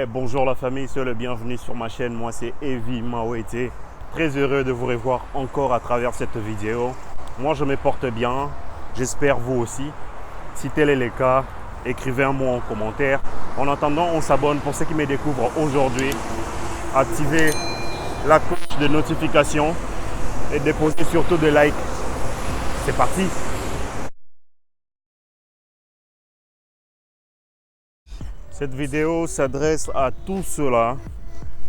Bonjour la famille, soyez le bienvenu sur ma chaîne. Moi c'est Evie Mawete. Très heureux de vous revoir encore à travers cette vidéo. Moi je me porte bien, j'espère vous aussi. Si tel est le cas, écrivez un mot en commentaire. En attendant, on s'abonne pour ceux qui me découvrent aujourd'hui. Activez la cloche de notification et déposez surtout des likes. C'est parti! Cette vidéo s'adresse à tous ceux-là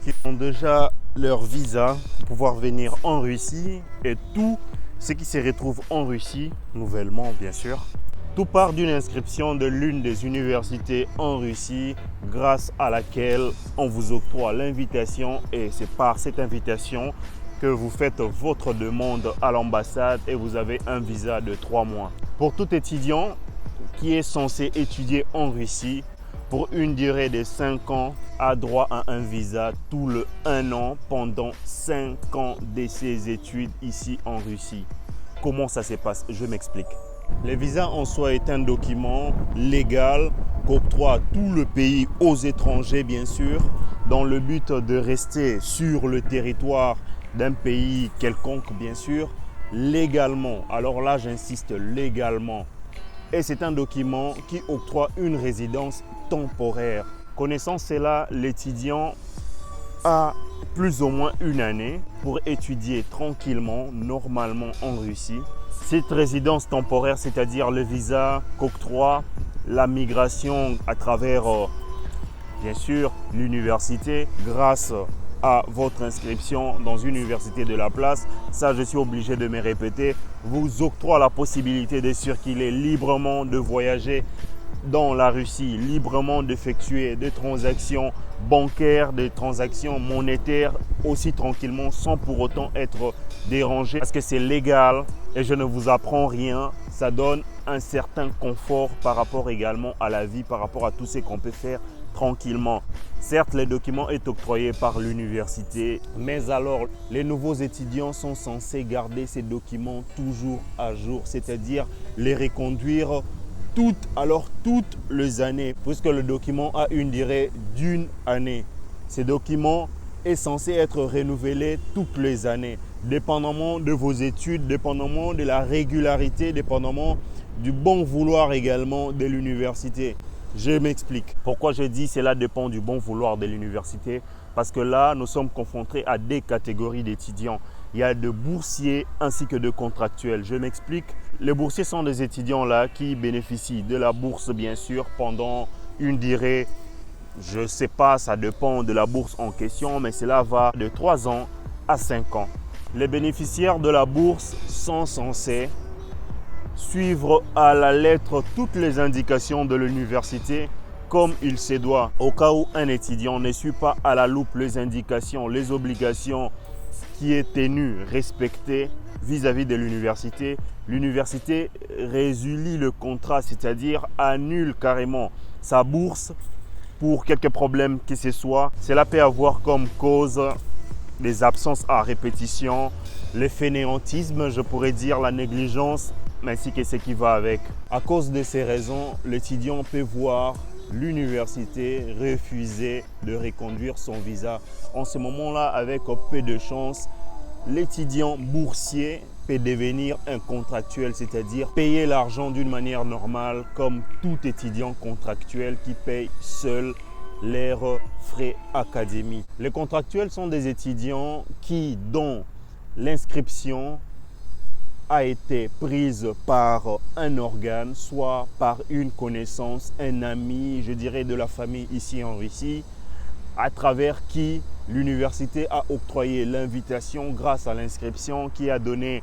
qui ont déjà leur visa pour pouvoir venir en Russie et tous ceux qui se retrouvent en Russie, nouvellement bien sûr. Tout part d'une inscription de l'une des universités en Russie grâce à laquelle on vous octroie l'invitation et c'est par cette invitation que vous faites votre demande à l'ambassade et vous avez un visa de 3 mois. Pour tout étudiant qui est censé étudier en Russie, pour une durée de 5 ans, a droit à un visa tout le 1 an pendant 5 ans de ses études ici en Russie. Comment ça se passe? Je m'explique. Le visa en soi est un document légal qu'octroie tout le pays aux étrangers, bien sûr, dans le but de rester sur le territoire d'un pays quelconque, bien sûr, légalement. Alors là, j'insiste, légalement. Et c'est un document qui octroie une résidence temporaire. Connaissant cela, l'étudiant a plus ou moins une année pour étudier tranquillement, normalement en Russie. Cette résidence temporaire, c'est-à-dire le visa qu'octroie la migration à travers, bien sûr, l'université, grâce à votre inscription dans une université de la place, ça je suis obligé de me répéter, vous octroie la possibilité de circuler librement, de voyager dans la Russie, librement d'effectuer des transactions bancaires, des transactions monétaires aussi tranquillement sans pour autant être dérangé parce que c'est légal et je ne vous apprends rien, ça donne un certain confort par rapport également à la vie, par rapport à tout ce qu'on peut faire tranquillement. Certes, le document est octroyé par l'université, mais alors les nouveaux étudiants sont censés garder ces documents toujours à jour, c'est-à-dire les reconduire toutes les années, puisque le document a une durée d'une année. Ce document est censé être renouvelé toutes les années, dépendamment de vos études, dépendamment de la régularité, dépendamment du bon vouloir également de l'université. Je m'explique. Pourquoi je dis cela dépend du bon vouloir de l'université? Parce que là, nous sommes confrontés à des catégories d'étudiants. Il y a de boursiers ainsi que de contractuels. Je m'explique. Les boursiers sont des étudiants là qui bénéficient de la bourse bien sûr pendant une durée, je ne sais pas, ça dépend de la bourse en question, mais cela va de 3 ans à 5 ans. Les bénéficiaires de la bourse sont censés suivre à la lettre toutes les indications de l'université comme il se doit. Au cas où un étudiant ne suit pas à la loupe les indications, les obligations qui est tenu, respecté vis-à-vis de l'université, l'université résilie le contrat, c'est-à-dire annule carrément sa bourse pour quelques problèmes que ce soit. Cela peut avoir comme cause des absences à répétition, le fainéantisme, je pourrais dire la négligence, ainsi que ce qui va avec. À cause de ces raisons, l'étudiant peut voir l'université refuser de reconduire son visa. En ce moment-là, avec peu de chance, l'étudiant boursier peut devenir un contractuel, c'est-à-dire payer l'argent d'une manière normale comme tout étudiant contractuel qui paye seul leurs frais académiques. Les contractuels sont des étudiants dont l'inscription a été prise par un organe, soit par une connaissance, un ami, je dirais de la famille ici en Russie, à travers qui l'université a octroyé l'invitation grâce à l'inscription qui a donné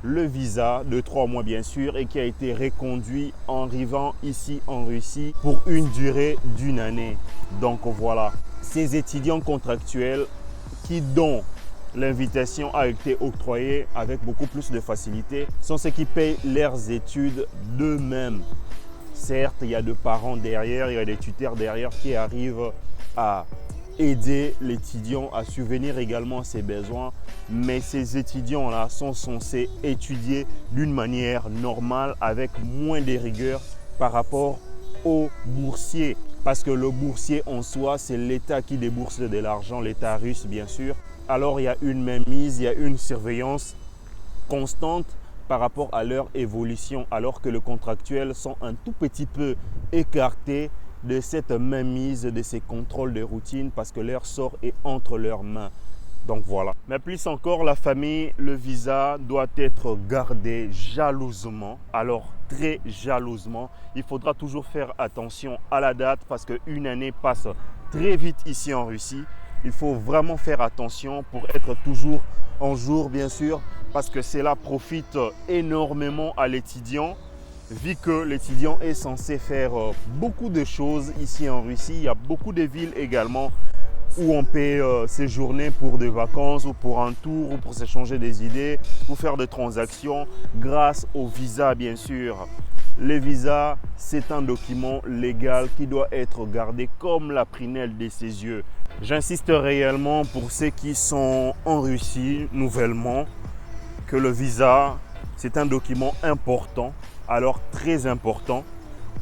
le visa de 3 mois bien sûr et qui a été reconduit en arrivant ici en Russie pour une durée d'une année. Donc voilà, ces étudiants contractuels dont l'invitation a été octroyée avec beaucoup plus de facilité sont ceux qui payent leurs études d'eux-mêmes. Certes, il y a des parents derrière, il y a des tuteurs derrière qui arrivent à aider l'étudiant à subvenir également à ses besoins, mais ces étudiants-là sont censés étudier d'une manière normale avec moins de rigueur par rapport aux boursiers. parce que le boursier en soi, c'est l'État qui débourse de l'argent, l'État russe bien sûr. Alors il y a une mainmise, il y a une surveillance constante par rapport à leur évolution, alors que les contractuels sont un tout petit peu écartés de cette mainmise, de ces contrôles de routine, parce que leur sort est entre leurs mains. Donc voilà. Mais plus encore, la famille, le visa doit être gardé jalousement. Alors très jalousement. Il faudra toujours faire attention à la date parce qu'une année passe très vite ici en Russie. Il faut vraiment faire attention pour être toujours en jour, bien sûr, parce que cela profite énormément à l'étudiant. Vu que l'étudiant est censé faire beaucoup de choses ici en Russie, il y a beaucoup de villes également où on peut séjourner pour des vacances ou pour un tour ou pour s'échanger des idées ou faire des transactions grâce au visa bien sûr. Le visa, c'est un document légal qui doit être gardé comme la prunelle de ses yeux. J'insiste réellement pour ceux qui sont en Russie nouvellement que le visa, c'est un document important, alors très important.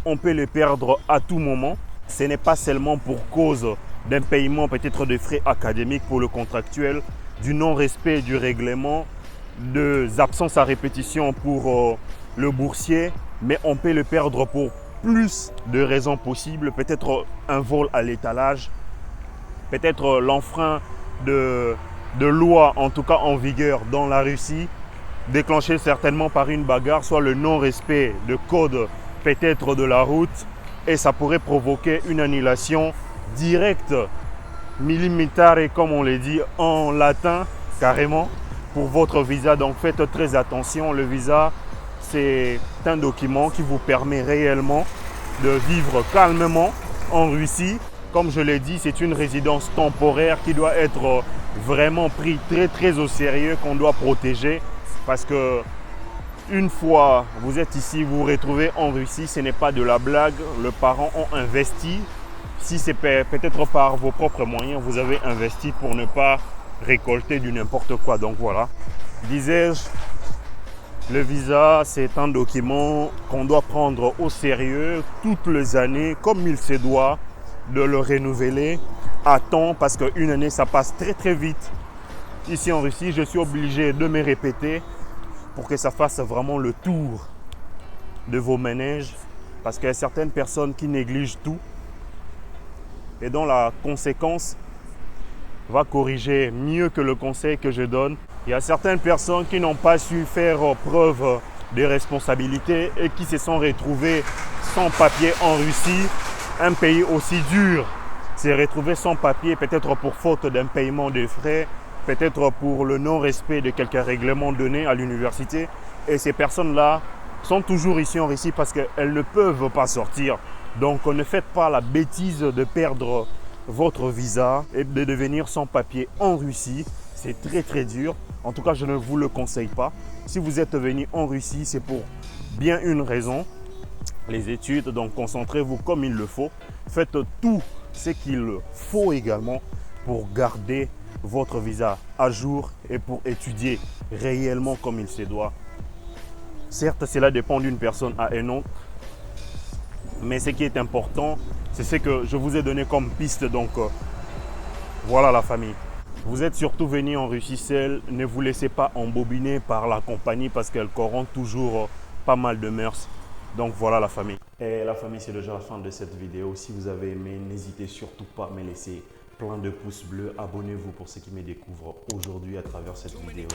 On peut le perdre à tout moment. Ce n'est pas seulement pour cause d'un paiement peut-être de frais académiques pour le contractuel, du non-respect du règlement, des absences à répétition pour le boursier, mais on peut le perdre pour plus de raisons possibles, peut-être un vol à l'étalage, peut-être l'enfreint de loi, en tout cas en vigueur dans la Russie, déclenché certainement par une bagarre, soit le non-respect de code peut-être de la route, et ça pourrait provoquer une annulation directe, millimitaire, comme on le dit en latin, carrément, pour votre visa. Donc faites très attention, le visa, c'est un document qui vous permet réellement de vivre calmement en Russie. Comme je l'ai dit, c'est une résidence temporaire qui doit être vraiment prise très au sérieux, qu'on doit protéger, parce que une fois vous êtes ici, vous vous retrouvez en Russie, ce n'est pas de la blague. Les parents ont investi. Si c'est peut-être par vos propres moyens, vous avez investi pour ne pas récolter du n'importe quoi. Donc voilà, disais-je, le visa, c'est un document qu'on doit prendre au sérieux toutes les années, comme il se doit, de le renouveler à temps, parce qu'une année, ça passe très vite. Ici en Russie, je suis obligé de me répéter pour que ça fasse vraiment le tour de vos manèges, parce qu'il y a certaines personnes qui négligent tout et dont la conséquence va corriger mieux que le conseil que je donne. Il y a certaines personnes qui n'ont pas su faire preuve de responsabilité et qui se sont retrouvées sans papier en Russie, un pays aussi dur. S'est retrouvé sans papier, peut-être pour faute d'un paiement de frais, peut-être pour le non-respect de quelques règlements donnés à l'université. Et ces personnes-là sont toujours ici en Russie parce qu'elles ne peuvent pas sortir. Donc ne faites pas la bêtise de perdre votre visa et de devenir sans papier en Russie. C'est très dur. En tout cas, je ne vous le conseille pas. Si vous êtes venu en Russie, c'est pour bien une raison. Les études, donc concentrez-vous comme il le faut. Faites tout ce qu'il faut également pour garder votre visa à jour et pour étudier réellement comme il se doit. Certes, cela dépend d'une personne à une autre, mais ce qui est important, c'est ce que je vous ai donné comme piste. Donc voilà la famille. Vous êtes surtout venu en Russie seul, ne vous laissez pas embobiner par la compagnie parce qu'elle corrompt toujours pas mal de mœurs. Donc voilà la famille. Et la famille, c'est déjà la fin de cette vidéo. Si vous avez aimé, n'hésitez surtout pas à me laisser plein de pouces bleus. Abonnez-vous pour ceux qui me découvrent aujourd'hui à travers cette vidéo.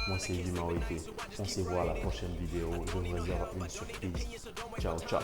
Moi, c'est Yuma Oite. On se voit à la prochaine vidéo. Je vous réserve une surprise. Ciao, ciao.